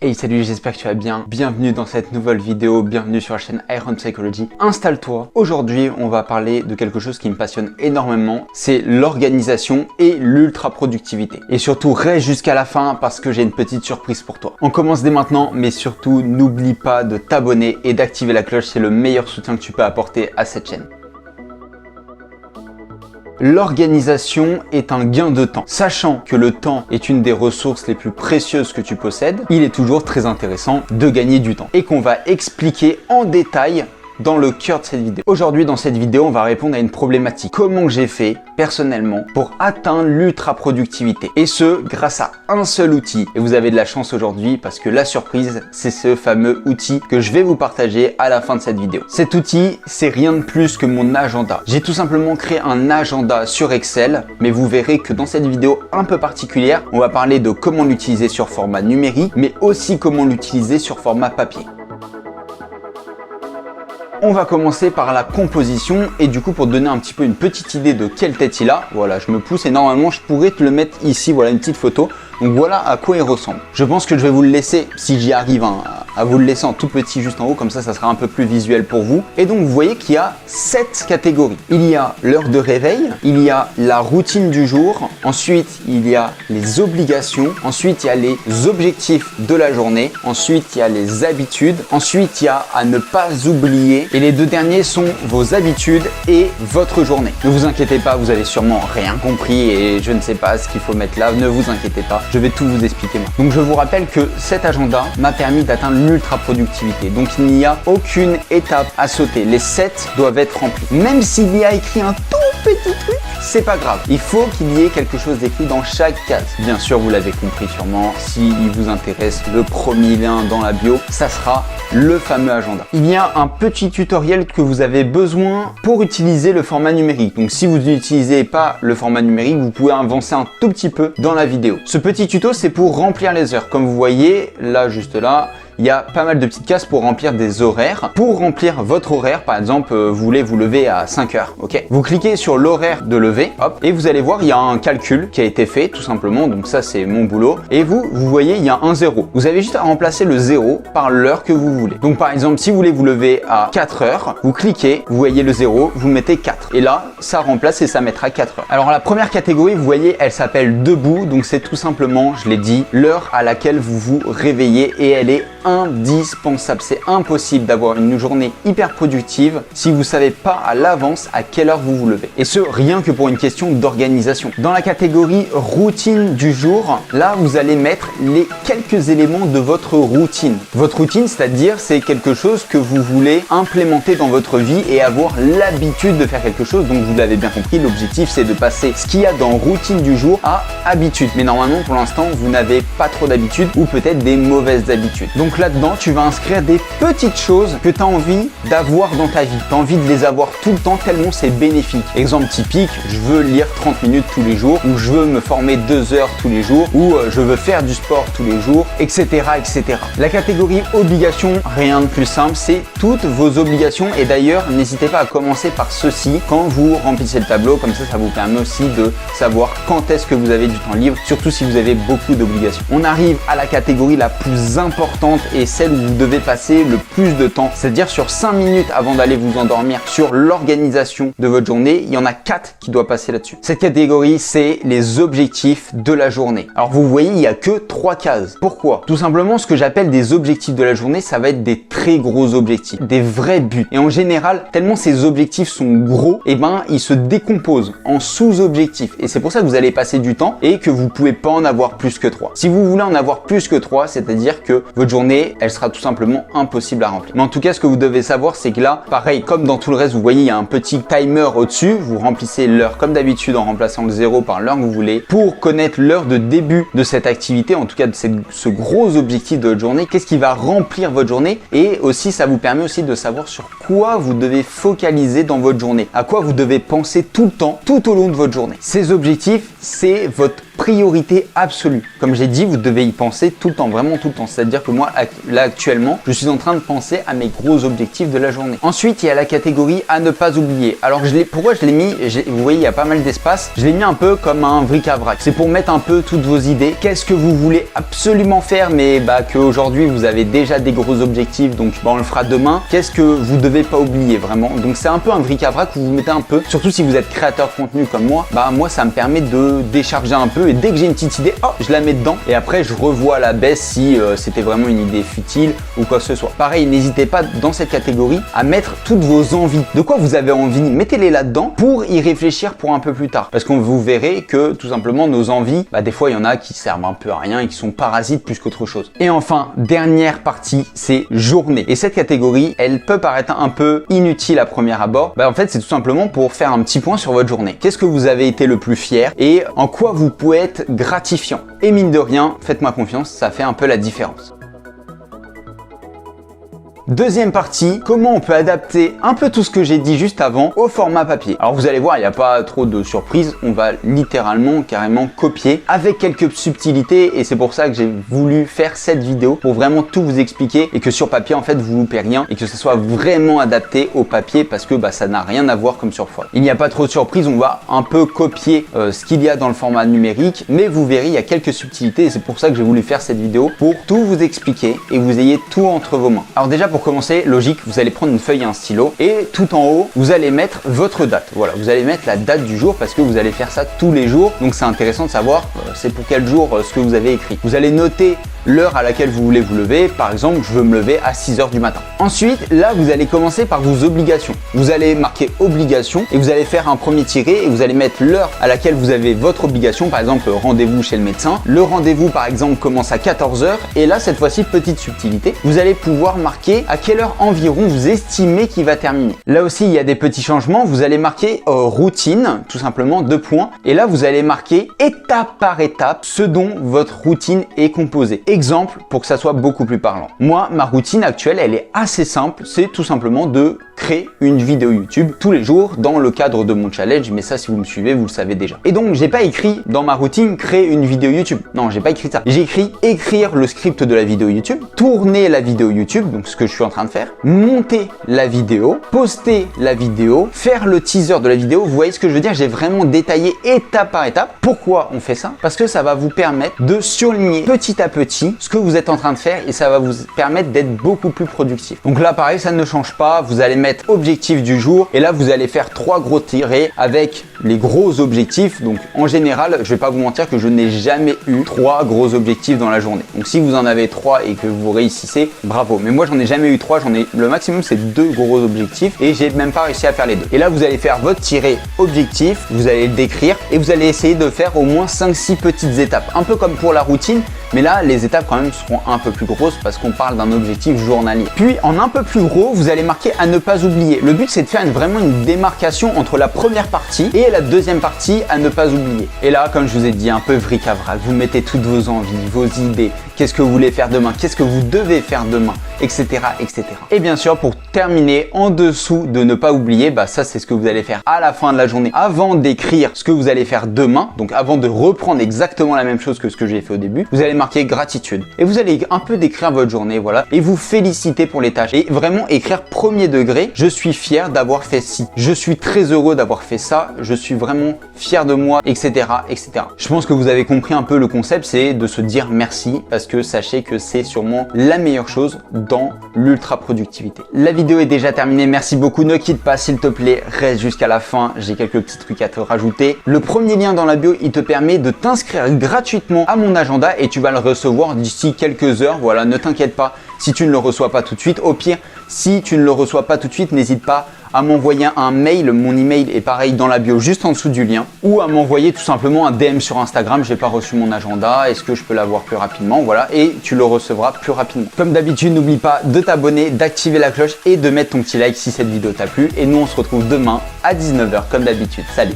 Hey salut, j'espère que tu vas bien. Bienvenue dans cette nouvelle vidéo, bienvenue sur la chaîne Iron Psychology. Installe-toi. Aujourd'hui, on va parler de quelque chose qui me passionne énormément, c'est l'organisation et l'ultra productivité. Et surtout, reste jusqu'à la fin parce que j'ai une petite surprise pour toi. On commence dès maintenant, mais surtout, n'oublie pas de t'abonner et d'activer la cloche, c'est le meilleur soutien que tu peux apporter à cette chaîne. L'organisation est un gain de temps. Sachant que le temps est une des ressources les plus précieuses que tu possèdes, il est toujours très intéressant de gagner du temps. Et qu'on va expliquer en détail dans le cœur de cette vidéo. Aujourd'hui, dans cette vidéo, on va répondre à une problématique. Comment j'ai fait, personnellement, pour atteindre l'ultra productivité. Et ce, grâce à un seul outil. Et vous avez de la chance aujourd'hui parce que la surprise, c'est ce fameux outil que je vais vous partager à la fin de cette vidéo. Cet outil, c'est rien de plus que mon agenda. J'ai tout simplement créé un agenda sur Excel, mais vous verrez que dans cette vidéo un peu particulière, on va parler de comment l'utiliser sur format numérique, mais aussi comment l'utiliser sur format papier. On va commencer par la composition et du coup pour te donner un petit peu une petite idée de quelle tête il a, voilà je me pousse et normalement je pourrais te le mettre ici, voilà une petite photo. Donc voilà à quoi il ressemble. Je pense que je vais vous le laisser, si j'y arrive, à vous le laisser en tout petit juste en haut, comme ça sera un peu plus visuel pour vous. Et donc vous voyez qu'il y a 7 catégories. Il y a l'heure de réveil, il y a la routine du jour, ensuite il y a les obligations, ensuite il y a les objectifs de la journée, ensuite il y a les habitudes, ensuite il y a à ne pas oublier et les deux derniers sont vos habitudes et votre journée. Ne vous inquiétez pas, vous avez sûrement rien compris et je ne sais pas ce qu'il faut mettre là, ne vous inquiétez pas. Je vais tout vous expliquer moi. Donc je vous rappelle que cet agenda m'a permis d'atteindre l'ultra productivité. Donc il n'y a aucune étape à sauter. Les 7 doivent être remplis. Même s'il y a écrit un tout petit truc, c'est pas grave. Il faut qu'il y ait quelque chose d'écrit dans chaque case. Bien sûr, vous l'avez compris sûrement. S'il vous intéresse, le premier lien dans la bio, ça sera le fameux agenda. Il y a un petit tutoriel que vous avez besoin pour utiliser le format numérique. Donc si vous n'utilisez pas le format numérique, vous pouvez avancer un tout petit peu dans la vidéo. Ce petit tuto, c'est pour remplir les heures. Comme vous voyez, là, juste là, il y a pas mal de petites cases pour remplir des horaires. Pour remplir votre horaire, par exemple, vous voulez vous lever à 5 heures, ok? Vous cliquez sur l'horaire de lever, hop, et vous allez voir, il y a un calcul qui a été fait, tout simplement. Donc ça, c'est mon boulot. Et vous voyez, il y a un 0. Vous avez juste à remplacer le 0 par l'heure que vous voulez. Donc par exemple, si vous voulez vous lever à 4 heures, vous cliquez, vous voyez le 0, vous mettez 4. Et là, ça remplace et ça mettra 4 heures. Alors la première catégorie, vous voyez, elle s'appelle debout. Donc c'est tout simplement, je l'ai dit, l'heure à laquelle vous vous réveillez et elle est indispensable. C'est impossible d'avoir une journée hyper productive si vous savez pas à l'avance à quelle heure vous vous levez. Et ce, rien que pour une question d'organisation. Dans la catégorie routine du jour, là, vous allez mettre les quelques éléments de votre routine. Votre routine, c'est-à-dire, c'est quelque chose que vous voulez implémenter dans votre vie et avoir l'habitude de faire quelque chose. Donc, vous l'avez bien compris, l'objectif, c'est de passer ce qu'il y a dans routine du jour à habitude. Mais normalement, pour l'instant, vous n'avez pas trop d'habitudes ou peut-être des mauvaises habitudes. Donc là-dedans, tu vas inscrire des petites choses que tu as envie d'avoir dans ta vie. Tu as envie de les avoir tout le temps tellement c'est bénéfique. Exemple typique, je veux lire 30 minutes tous les jours, ou je veux me former 2 heures tous les jours, ou je veux faire du sport tous les jours, etc., etc. La catégorie obligation, rien de plus simple, c'est toutes vos obligations. Et d'ailleurs, n'hésitez pas à commencer par ceci quand vous remplissez le tableau. Comme ça vous permet aussi de savoir quand est-ce que vous avez du temps libre, surtout si vous avez beaucoup d'obligations. On arrive à la catégorie la plus importante et celle où vous devez passer le plus de temps, c'est-à-dire sur 5 minutes avant d'aller vous endormir sur l'organisation de votre journée. Il y en a 4 qui doivent passer là-dessus. Cette catégorie, c'est les objectifs de la journée. Alors vous voyez, il n'y a que 3 cases. Pourquoi? Tout simplement, ce que j'appelle des objectifs de la journée, ça va être des très gros objectifs, des vrais buts. Et en général, tellement ces objectifs sont gros, et ben ils se décomposent en sous-objectifs. Et c'est pour ça que vous allez passer du temps et que vous pouvez pas en avoir plus que 3. Si vous voulez en avoir plus que 3, c'est-à-dire que votre journée, elle sera tout simplement impossible à remplir. Mais en tout cas, ce que vous devez savoir, c'est que là, pareil, comme dans tout le reste, vous voyez, il y a un petit timer au-dessus. Vous remplissez l'heure comme d'habitude en remplaçant le 0 par l'heure que vous voulez. Pour connaître l'heure de début de cette activité, en tout cas de ce gros objectif de votre journée, qu'est-ce qui va remplir votre journée? Et aussi, ça vous permet aussi de savoir sur quoi vous devez focaliser dans votre journée, à quoi vous devez penser tout le temps, tout au long de votre journée. Ces objectifs, c'est votre priorité absolue. Comme j'ai dit, vous devez y penser tout le temps, vraiment tout le temps. C'est-à-dire que moi, là actuellement, je suis en train de penser à mes gros objectifs de la journée. Ensuite, il y a la catégorie à ne pas oublier. Alors, pourquoi je l'ai mis, vous voyez, il y a pas mal d'espace. Je l'ai mis un peu comme un bric-à-brac. C'est pour mettre un peu toutes vos idées. Qu'est-ce que vous voulez absolument faire, mais qu'aujourd'hui, vous avez déjà des gros objectifs, donc on le fera demain. Qu'est-ce que vous devez pas oublier vraiment? Donc, c'est un peu un bric-à-brac où vous mettez un peu, surtout si vous êtes créateur de contenu comme moi, moi, ça me permet de décharger un peu et dès que j'ai une petite idée, hop, je la mets dedans et après, je revois à la baisse si c'était vraiment une idée futile ou quoi que ce soit. Pareil, n'hésitez pas dans cette catégorie à mettre toutes vos envies. De quoi vous avez envie, mettez-les là-dedans pour y réfléchir pour un peu plus tard. Parce que vous verrez que tout simplement nos envies, des fois il y en a qui servent un peu à rien et qui sont parasites plus qu'autre chose. Et enfin, dernière partie, c'est journée. Et cette catégorie, elle peut paraître un peu inutile à premier abord. En fait, c'est tout simplement pour faire un petit point sur votre journée. Qu'est-ce que vous avez été le plus fier et en quoi vous pouvez être gratifiant. Et mine de rien, faites-moi confiance, ça fait un peu la différence. Deuxième partie, comment on peut adapter un peu tout ce que j'ai dit juste avant au format papier. Alors vous allez voir, il n'y a pas trop de surprises, on va littéralement carrément copier avec quelques subtilités et c'est pour ça que j'ai voulu faire cette vidéo pour vraiment tout vous expliquer et que sur papier en fait vous loupez rien et que ce soit vraiment adapté au papier parce que ça n'a rien à voir comme sur feuille. Il n'y a pas trop de surprises, on va un peu copier ce qu'il y a dans le format numérique, mais vous verrez il y a quelques subtilités et c'est pour ça que j'ai voulu faire cette vidéo pour tout vous expliquer et vous ayez tout entre vos mains. Alors déjà pour commencer, logique, vous allez prendre une feuille et un stylo et tout en haut, vous allez mettre votre date. Voilà, vous allez mettre la date du jour parce que vous allez faire ça tous les jours. Donc c'est intéressant de savoir c'est pour quel jour ce que vous avez écrit. Vous allez noter l'heure à laquelle vous voulez vous lever. Par exemple, je veux me lever à 6 h du matin. Ensuite, là, vous allez commencer par vos obligations. Vous allez marquer obligation et vous allez faire un premier tiré et vous allez mettre l'heure à laquelle vous avez votre obligation. Par exemple, rendez-vous chez le médecin. Le rendez-vous, par exemple, commence à 14 h. Et là, cette fois-ci, petite subtilité, vous allez pouvoir marquer à quelle heure environ vous estimez qu'il va terminer. Là aussi, il y a des petits changements. Vous allez marquer routine, tout simplement, 2 points. Et là, vous allez marquer étape par étape ce dont votre routine est composée. Exemple pour que ça soit beaucoup plus parlant. Moi, ma routine actuelle, elle est assez simple. C'est tout simplement de créer une vidéo YouTube tous les jours dans le cadre de mon challenge. Mais ça, si vous me suivez, vous le savez déjà. Et donc, j'ai pas écrit dans ma routine créer une vidéo YouTube. Non, j'ai pas écrit ça. J'ai écrit écrire le script de la vidéo YouTube, tourner la vidéo YouTube, donc ce que je suis en train de faire, monter la vidéo, poster la vidéo, faire le teaser de la vidéo. Vous voyez ce que je veux dire? J'ai vraiment détaillé étape par étape. Pourquoi on fait ça? Parce que ça va vous permettre de surligner petit à petit ce que vous êtes en train de faire et ça va vous permettre d'être beaucoup plus productif. Donc là, pareil, ça ne change pas. Vous allez mettre objectif du jour et là, vous allez faire 3 gros tirés avec les gros objectifs. Donc en général, je vais pas vous mentir que je n'ai jamais eu 3 gros objectifs dans la journée. Donc si vous en avez 3 et que vous réussissez, bravo. Mais moi, j'en ai jamais eu 3. Le maximum, c'est 2 gros objectifs et j'ai même pas réussi à faire les 2. Et là, vous allez faire votre tiré objectif, vous allez le décrire et vous allez essayer de faire au moins 5-6 petites étapes. Un peu comme pour la routine, mais là, les étapes quand même seront un peu plus grosses parce qu'on parle d'un objectif journalier. Puis, en un peu plus gros, vous allez marquer à ne pas oublier. Le but, c'est de faire vraiment une démarcation entre la première partie et la deuxième partie à ne pas oublier. Et là, comme je vous ai dit, un peu bric-à-brac, vous mettez toutes vos envies, vos idées, qu'est-ce que vous voulez faire demain, qu'est-ce que vous devez faire demain, etc., etc. Et bien sûr, pour terminer, en dessous de ne pas oublier, ça, c'est ce que vous allez faire à la fin de la journée avant d'écrire ce que vous allez faire demain. Donc, avant de reprendre exactement la même chose que ce que j'ai fait au début, vous allez marquer gratitude et vous allez un peu décrire votre journée, voilà, et vous féliciter pour les tâches et vraiment écrire premier degré. Je suis fier d'avoir fait ci, je suis très heureux d'avoir fait ça, je suis vraiment fier de moi, etc., etc. Je pense que vous avez compris un peu le concept, c'est de se dire merci parce que sachez que c'est sûrement la meilleure chose dans l'ultra productivité. La vidéo est déjà terminée, merci beaucoup, ne quitte pas s'il te plaît, reste jusqu'à la fin, j'ai quelques petits trucs à te rajouter. Le premier lien dans la bio, il te permet de t'inscrire gratuitement à mon agenda et tu vas le recevoir d'ici quelques heures. Voilà, ne t'inquiète pas si tu ne le reçois pas tout de suite. Au pire, si tu ne le reçois pas tout de suite, n'hésite pas à m'envoyer un mail. Mon email est pareil dans la bio, juste en dessous du lien, ou à m'envoyer tout simplement un DM sur Instagram. J'ai pas reçu mon agenda, est-ce que je peux l'avoir plus rapidement? Voilà, et tu le recevras plus rapidement. Comme d'habitude, n'oublie pas de t'abonner, d'activer la cloche et de mettre ton petit like si cette vidéo t'a plu. Et nous, on se retrouve demain à 19 h comme d'habitude. Salut!